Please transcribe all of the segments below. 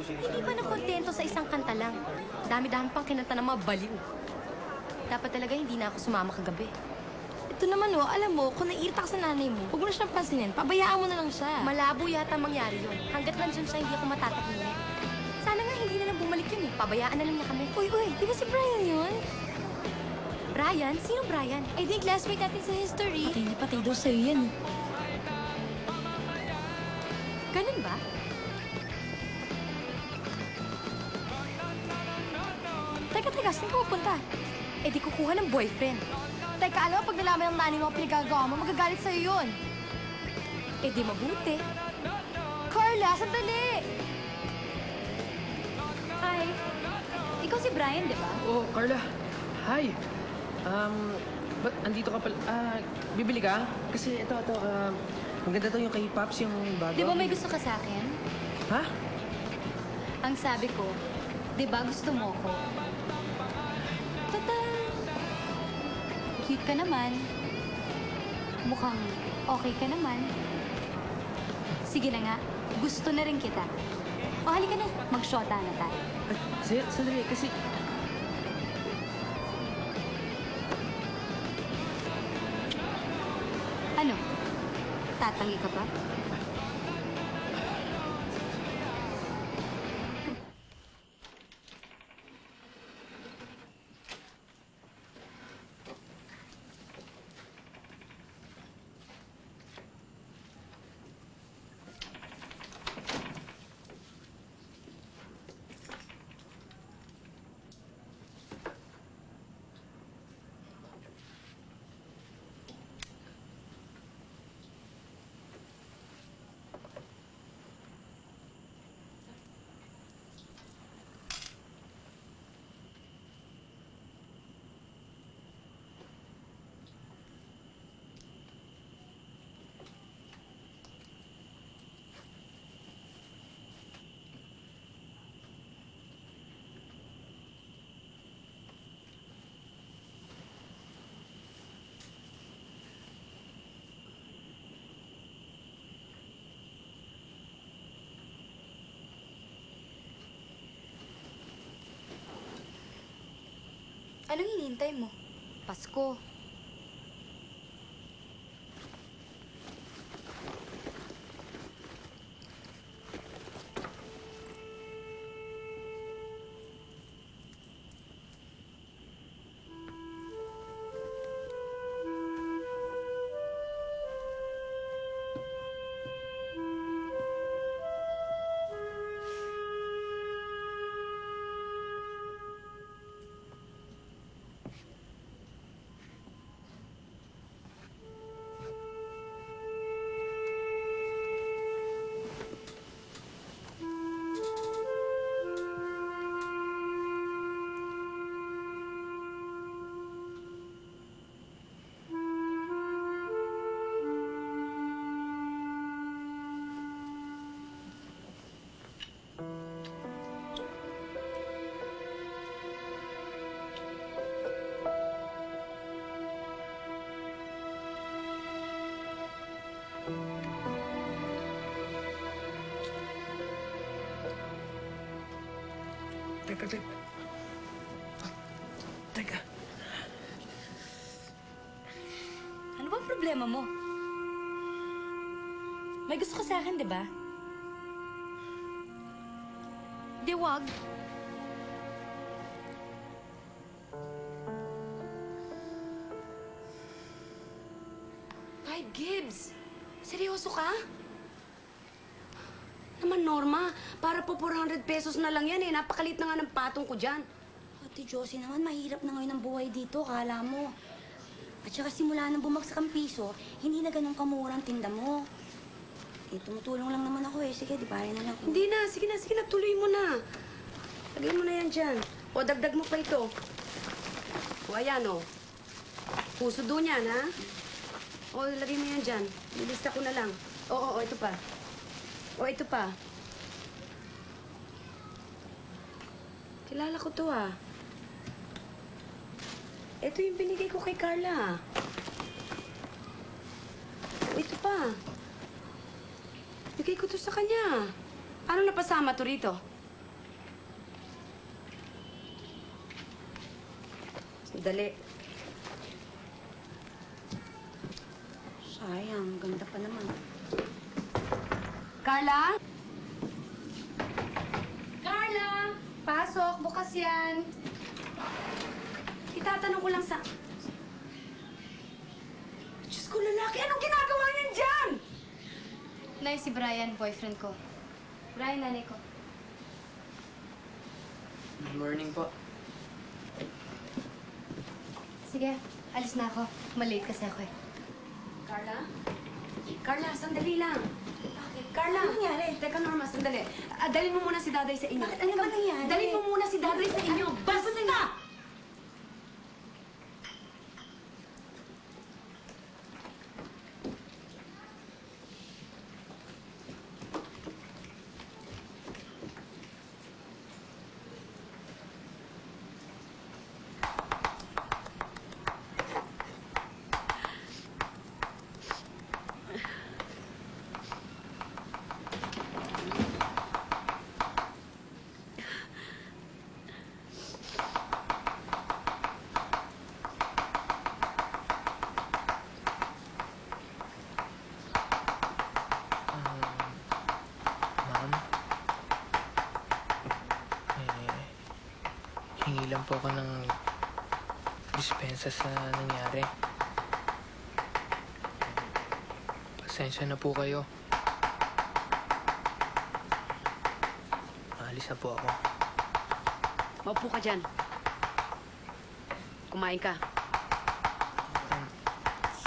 Hindi ba nakontento sa isang kanta lang? Dami-dami pang kinanta ng mga baliw. Dapat talaga hindi na ako sumama kagabi. Ito naman alam mo, kung naiirita ka sa nanay mo, huwag mo na siyang pansinin. Pabayaan mo na lang siya. Malabo yata mangyari yun. Hanggat nandyan siya, hindi ako matatahimik. Sana nga hindi na lang bumalik yun eh. Pabayaan na lang niya kami. Uy, di ba si Brian yun? Brian? Sino Brian? Eh di, classmate natin sa history. Patay na patay daw sa'yo yan. Ganun ba? Teka, saan ka pupunta? Eh di kukuha ng boyfriend. Teka, alam mo, pag nalaman ng nanay mo ang pinagagawa mo, magagalit sa'yo yun. Eh di mabuti. Carla, sandali! Hi. Ikaw si Brian, di ba? Oh, Carla. Hi. Ba't andito ka pala? Bibili ka? Kasi ito, maganda to yung kay Pops, yung bago. Di ba may gusto ka sa akin? Ha? Ang sabi ko, di ba gusto mo ko? Tata! Cute ka naman. Mukhang okay ka naman. Sige na nga, gusto na rin kita. O halika na, mag-shota na tayo. Sandali, kasi... Ano? Tatangi ka pa? Anong hinihintay mo? Pasko. Teka. Ano bang problema mo? May gusto ka sa akin, di ba? Di wag. Ay, Gibbs! Seryoso ka? Naman, Norma, para po 400 pesos na lang yan eh. Napakalit na nga ng patong ko dyan. Ate Josie naman, mahirap na ngayon ang buhay dito, kala mo. At saka simula nang bumagsak ang piso, hindi na ganun kamura ang tinda mo. Eh, tumutulong lang naman ako eh. Sige, di pare na lang. Hindi na, sige na, tuloy mo na. Lagay mo na yan dyan. O, dagdag mo pa ito. O, ayan o. Puso doon yan, ha? O, lagay mo yan dyan. Nilista ko na lang. Oo, ito pa. O, ito pa. Kilala ko to, ah. Ito yung binigay ko kay Carla. O, ito pa. Bigay ko to sa kanya. Ano napasama to rito? Dali. Sayang, ganda pa naman. Carla? Carla! Pasok, bukas yan. Itatanong ko lang sa... Diyos ko, lalaki, anong ginagawa niyan dyan? Nay, si Brian, boyfriend ko. Brian, nanay ko. Good morning po. Sige, alis na ako. Malate kasi ako eh. Carla? Carla, sandali lang. Carla, Ano nangyari? Teka, Norma, sandali. Dalhin mo muna si Daday sa inyo. Bakit? Ano ba nangyari? Dalhin mo muna si Daday sa inyo. Basta! Ma'am? Hingi lang po ako ng dispensa sa nangyari. Pasensya na po kayo. Aalis na po ako. Maupo ka dyan. Kumain ka.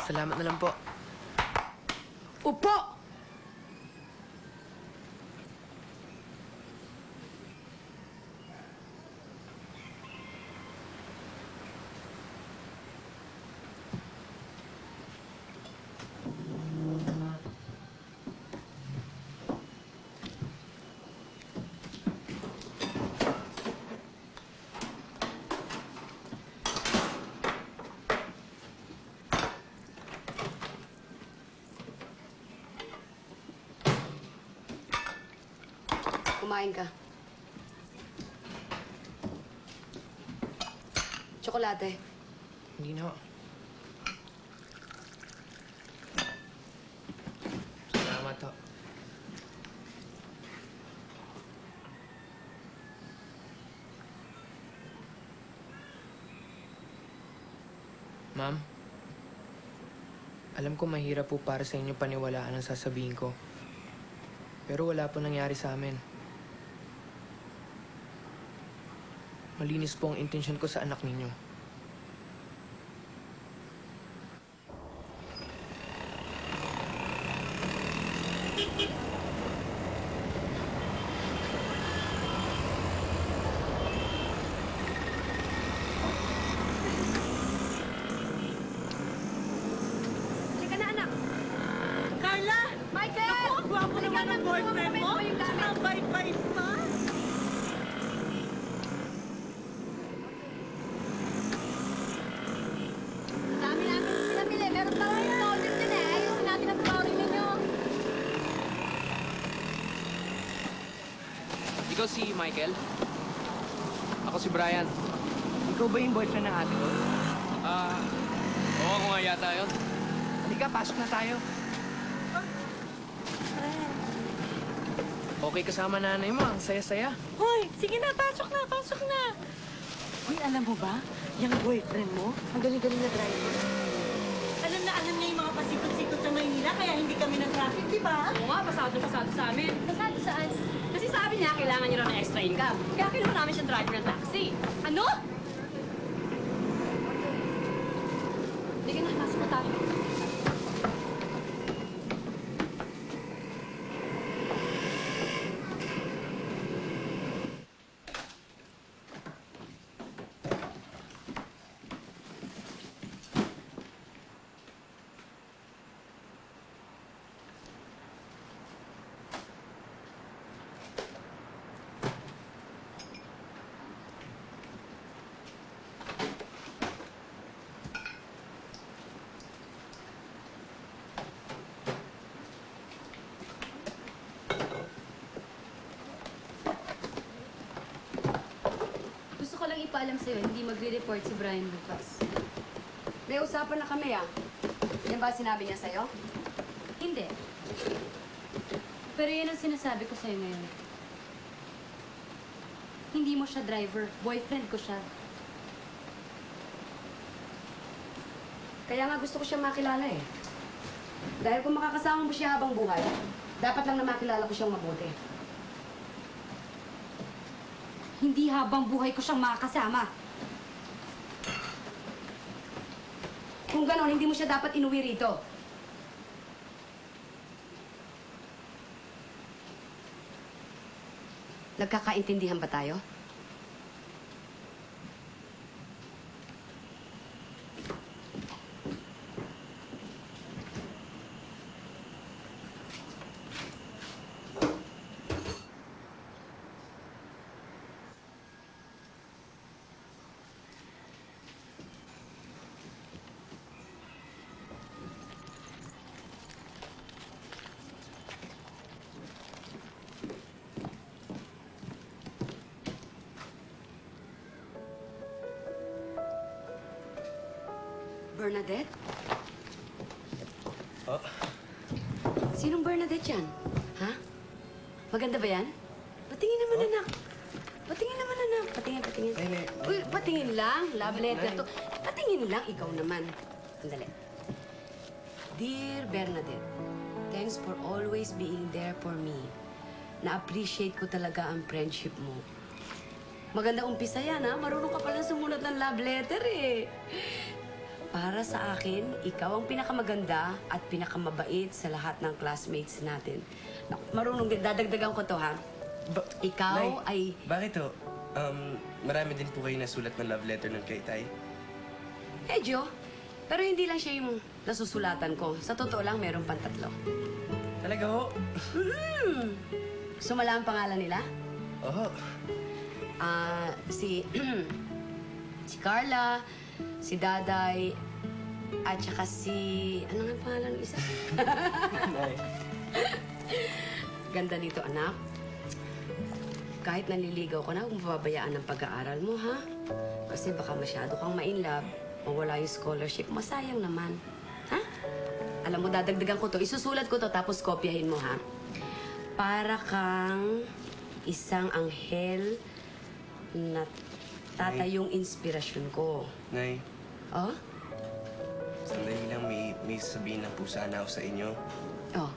Salamat na lang po. Upo! Kumain ka. Tsokolate. Hindi na ho. Salamat ho. Ma'am, alam ko mahirap po para sa inyo paniwalaan ang sasabihin ko. Pero wala po nangyari sa amin. Malinis po ang intensyon ko sa anak ninyo. Halika na, anak. Carla! Michael! Naku, ang gwapo naman ng boyfriend mo. Saka bait-bait pa. Dami namin pinamili. Meron pa kayong order din eh. Ayusin natin ang flooring ninyo. Ikaw si Michael? Ako si Brian. Ikaw ba yung boyfriend ng ate ko? Oo, ako nga yata yun. Halika, pasok na tayo. Okay kasama nanay mo, ang saya-saya. Hoy, sige na, pasok na, pasok na. Hoy, alam mo ba, yung boyfriend mo, ang galing-galing na driver. Alam na alam niya yung mga pasikot-sikot sa Maynila, kaya hindi kami ng traffic, di ba? Oo nga, pasado sa amin. Pasado saan? Kasi sabi niya, kailangan niya raw ng extra income. Kaya kinuha namin siyang driver ng taxi. Ano? Hindi na, pasok na tayo. nagpapaalam sa'yo, hindi magre-report si Brian bukas. May usapan na kami, ah. Yan ba sinabi niya sa'yo? Hindi. Pero yan ang sinasabi ko sa'yo ngayon. Hindi mo siya driver. Boyfriend ko siya. Kaya nga gusto ko siya makilala eh. Dahil kung makakasama mo siya habang buhay, dapat lang na makilala ko siyang mabuti. Hindi habang buhay ko siyang makakasama. Kung ganon, hindi mo siya dapat inuwi rito. Nagkakaintindihan ba tayo? Bernadette? Oh, Sinong Bernadette yan? Ha? Maganda ba yan? Patingin naman, anak. Patingin naman, anak. Patingin. Nay. Uy, patingin lang. Love letter to. Patingin lang, ikaw naman. Sandali. Dear Bernadette, thanks for always being there for me. Na-appreciate ko talaga ang friendship mo. Maganda umpisa yan, ha? Marunong ka palang sumunod ng love letter, eh. Para sa akin, ikaw ang pinakamaganda at pinakamabait sa lahat ng classmates natin. Marunong din, dadagdagan ko to, ha? Ikaw Nay, ay... Bakit ho? Marami din po kayo nasulat ng love letter ng kay Tay. Medyo. Pero hindi lang siya yung nasusulatan ko. Sa totoo lang, meron pang 3. Talaga ho? Sumala ang pangalan nila? Oo. Si... si Carla, si Daday, at saka si... Ano nga ang pangalan ng isa? Nay. Ganda nito, anak. Kahit naliligaw ka na, huwag mapabayaan ng pag-aaral mo, ha? Kasi baka masyado kang ma-inlove, mawala yung scholarship, masayang naman. Ha? Alam mo, dadagdagan ko to. Isusulat ko to, tapos kopyahin mo, ha? Para kang isang anghel na tatayong inspirasyon ko. Nay, Oh? sandali lang may sabihin lang po sana ako sa inyo. Oh.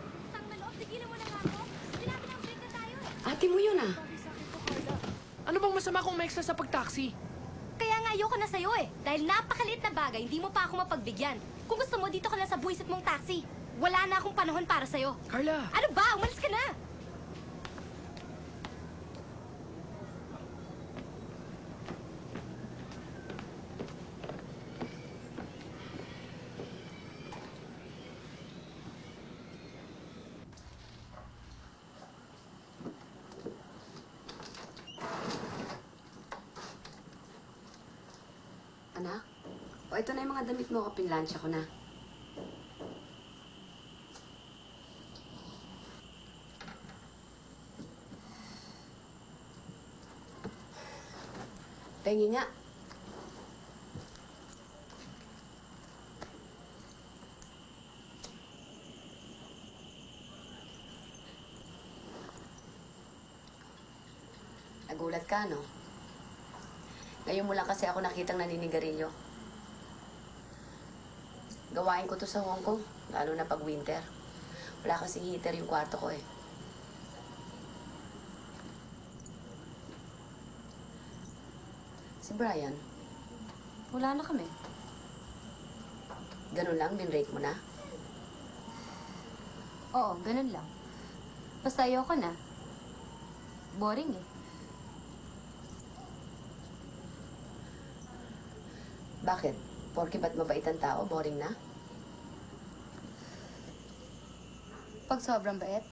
Ate mo yun, ah. Ano bang masama kung may extra sa pag-taxi? Kaya nga ayoko na sa'yo eh. Dahil napakaliit na bagay, hindi mo pa ako mapagbigyan. Kung gusto mo, dito ka lang sa buwisit mong taxi. Wala na akong panahon para sa'yo. Carla! Ano ba? Umalis ka na! Anak? O, ito na yung mga damit mo. Pinlansya ko na. Pengi nga. Nagulat ka, no? Ngayon mo lang kasi ako nakitang naninigarilyo. Gawain ko to sa Hong Kong, lalo na pag winter. Wala kasing heater yung kwarto ko eh. Si Brian, Wala na kami. ganun lang, binrake mo na. Oo, ganun lang. Basta ayoko na. Boring eh. Bakit? Porke ba't mabait ang tao, boring na? Pag sobrang bait,